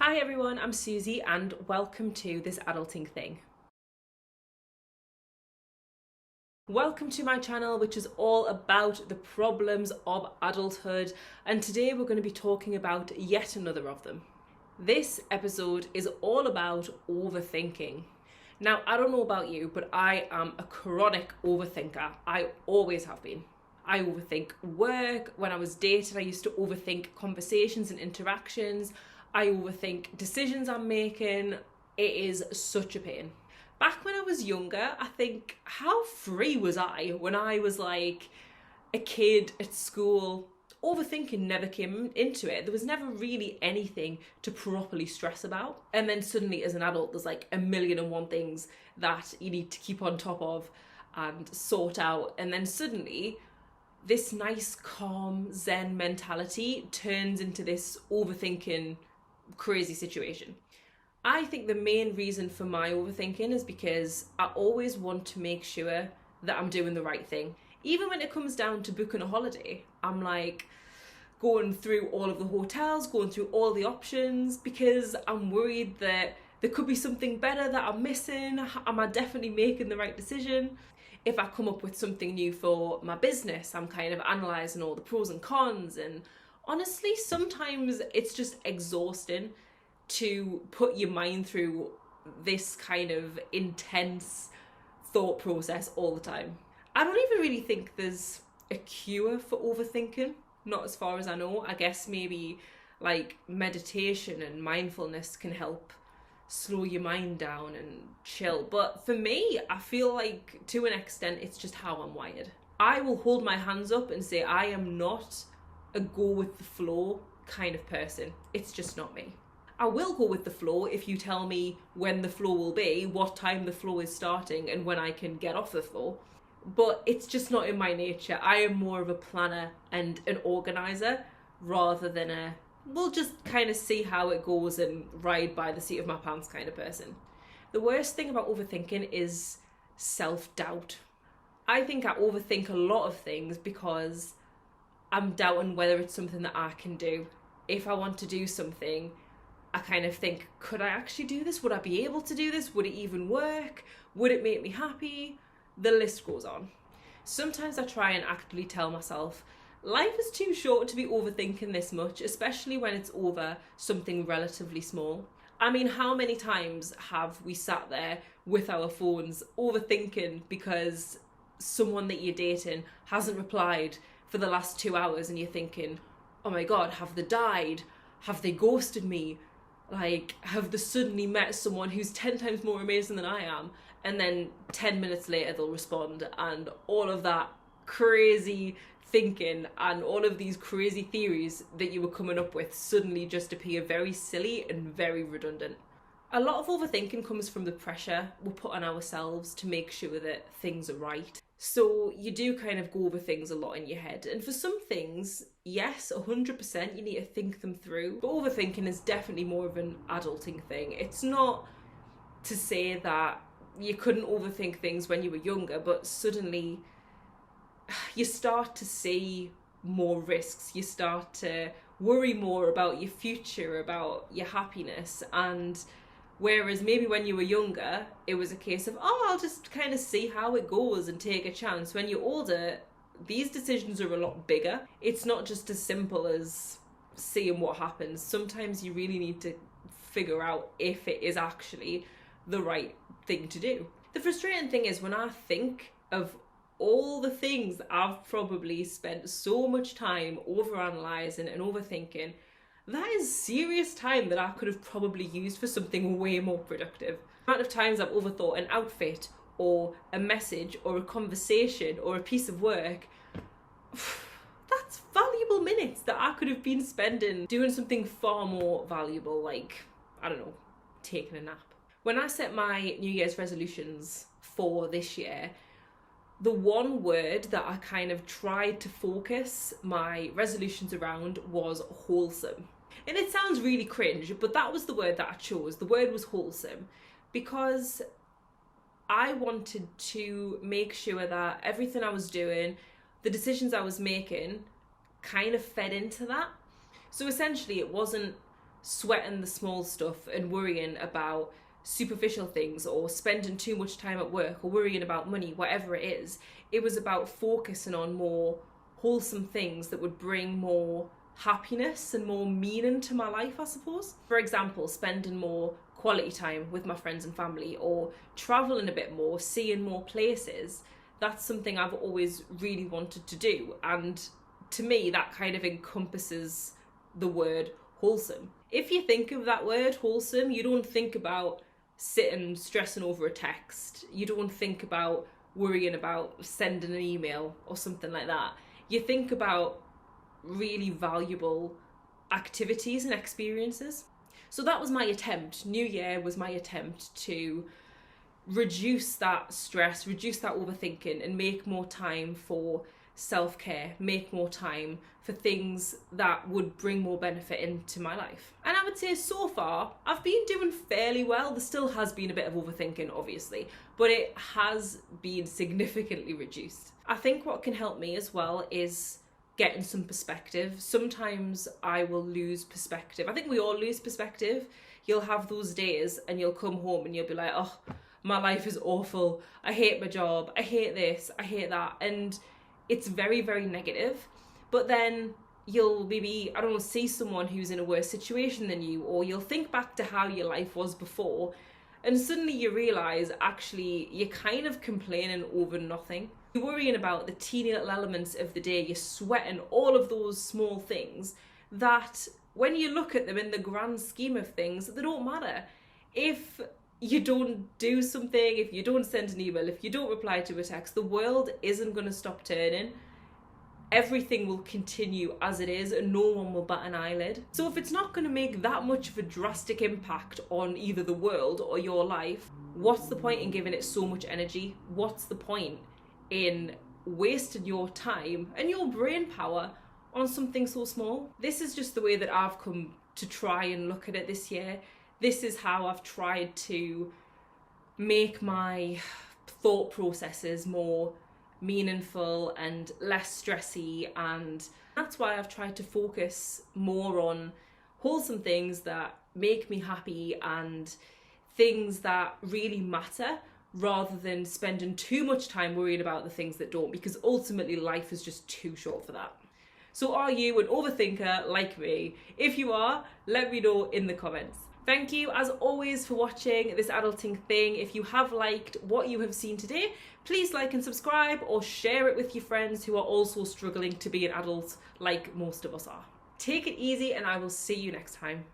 Hi everyone, I'm Suzy and welcome to this adulting thing. Welcome to my channel, which is all about the problems of adulthood, and today we're going to be talking about yet another of them. This episode is all about overthinking. Now, I don't know about you, but I am a chronic overthinker. I always have been. I overthink work. When I was dating, I used to overthink conversations and interactions. I overthink decisions I'm making. It is such a pain. Back when I was younger, I think, how free was I when I was like a kid at school? Overthinking never came into it. There was never really anything to properly stress about. And then suddenly as an adult, there's like a million and one things that you need to keep on top of and sort out. And then suddenly this nice, calm, zen mentality turns into this overthinking, crazy situation. I think the main reason for my overthinking is because I always want to make sure that I'm doing the right thing. Even when it comes down to booking a holiday, I'm like going through all of the hotels, going through all the options because I'm worried that there could be something better that I'm missing. Am I definitely making the right decision? If I come up with something new for my business, I'm kind of analysing all the pros and cons, and honestly, sometimes it's just exhausting to put your mind through this kind of intense thought process all the time. I don't even really think there's a cure for overthinking, not as far as I know. I guess maybe like meditation and mindfulness can help slow your mind down and chill. But for me, I feel like to an extent it's just how I'm wired. I will hold my hands up and say I am not a go with the flow kind of person. It's just not me. I will go with the flow if you tell me when the flow will be, what time the flow is starting, and when I can get off the flow. But it's just not in my nature. I am more of a planner and an organizer rather than a we'll just kind of see how it goes and ride by the seat of my pants kind of person. The worst thing about overthinking is self-doubt. I think I overthink a lot of things because I'm doubting whether it's something that I can do. If I want to do something, I kind of think, could I actually do this? Would I be able to do this? Would it even work? Would it make me happy? The list goes on. Sometimes I try and actively tell myself, life is too short to be overthinking this much, especially when it's over something relatively small. I mean, how many times have we sat there with our phones overthinking because someone that you're dating hasn't replied for the last 2 hours and you're thinking, oh my God, have they died? Have they ghosted me? Like, have they suddenly met someone who's 10 times more amazing than I am? And then 10 minutes later they'll respond, and all of that crazy thinking and all of these crazy theories that you were coming up with suddenly just appear very silly and very redundant. A lot of overthinking comes from the pressure we put on ourselves to make sure that things are right. So you do kind of go over things a lot in your head. And for some things, yes, 100% you need to think them through. But overthinking is definitely more of an adulting thing. It's not to say that you couldn't overthink things when you were younger, but suddenly you start to see more risks. You start to worry more about your future, about your happiness. And whereas maybe when you were younger, it was a case of, oh, I'll just kind of see how it goes and take a chance. When you're older, these decisions are a lot bigger. It's not just as simple as seeing what happens. Sometimes you really need to figure out if it is actually the right thing to do. The frustrating thing is when I think of all the things that I've probably spent so much time overanalyzing and overthinking, that is serious time that I could have probably used for something way more productive. The amount of times I've overthought an outfit or a message or a conversation or a piece of work, that's valuable minutes that I could have been spending doing something far more valuable, like, I don't know, taking a nap. When I set my New Year's resolutions for this year, the one word that I kind of tried to focus my resolutions around was wholesome. And it sounds really cringe, but that was the word that I chose. The word was wholesome because I wanted to make sure that everything I was doing, the decisions I was making, kind of fed into that. So essentially it wasn't sweating the small stuff and worrying about superficial things or spending too much time at work or worrying about money, whatever it is. It was about focusing on more wholesome things that would bring more happiness and more meaning to my life, I suppose. For example, spending more quality time with my friends and family, or traveling a bit more, seeing more places. That's something I've always really wanted to do, and to me that kind of encompasses the word wholesome. If you think of that word wholesome, you don't think about sitting stressing over a text. You don't think about worrying about sending an email or something like that. You think about really valuable activities and experiences. So that was my attempt. New Year was my attempt to reduce that stress, reduce that overthinking, and make more time for self-care, make more time for things that would bring more benefit into my life. And I would say so far I've been doing fairly well. There still has been a bit of overthinking, obviously, but it has been significantly reduced. I think what can help me as well is getting some perspective. Sometimes I will lose perspective. I think we all lose perspective. You'll have those days and you'll come home and you'll be like, oh, my life is awful. I hate my job. I hate this. I hate that. And it's very, very negative. But then you'll maybe, I don't know, see someone who's in a worse situation than you, or you'll think back to how your life was before, and suddenly you realise actually you're kind of complaining over nothing. You're worrying about the teeny little elements of the day, you're sweating all of those small things that when you look at them in the grand scheme of things, they don't matter. If you don't do something, if you don't send an email, if you don't reply to a text, the world isn't going to stop turning. Everything will continue as it is and no one will bat an eyelid. So if it's not going to make that much of a drastic impact on either the world or your life, what's the point in giving it so much energy? What's the point in wasting your time and your brain power on something so small? This is just the way that I've come to try and look at it this year. This is how I've tried to make my thought processes more meaningful and less stressy, and that's why I've tried to focus more on wholesome things that make me happy and things that really matter, rather than spending too much time worrying about the things that don't, because ultimately life is just too short for that. So are you an overthinker like me? If you are, let me know in the comments. Thank you as always for watching this adulting thing. If you have liked what you have seen today, please like and subscribe, or share it with your friends who are also struggling to be an adult like most of us are. Take it easy and I will see you next time.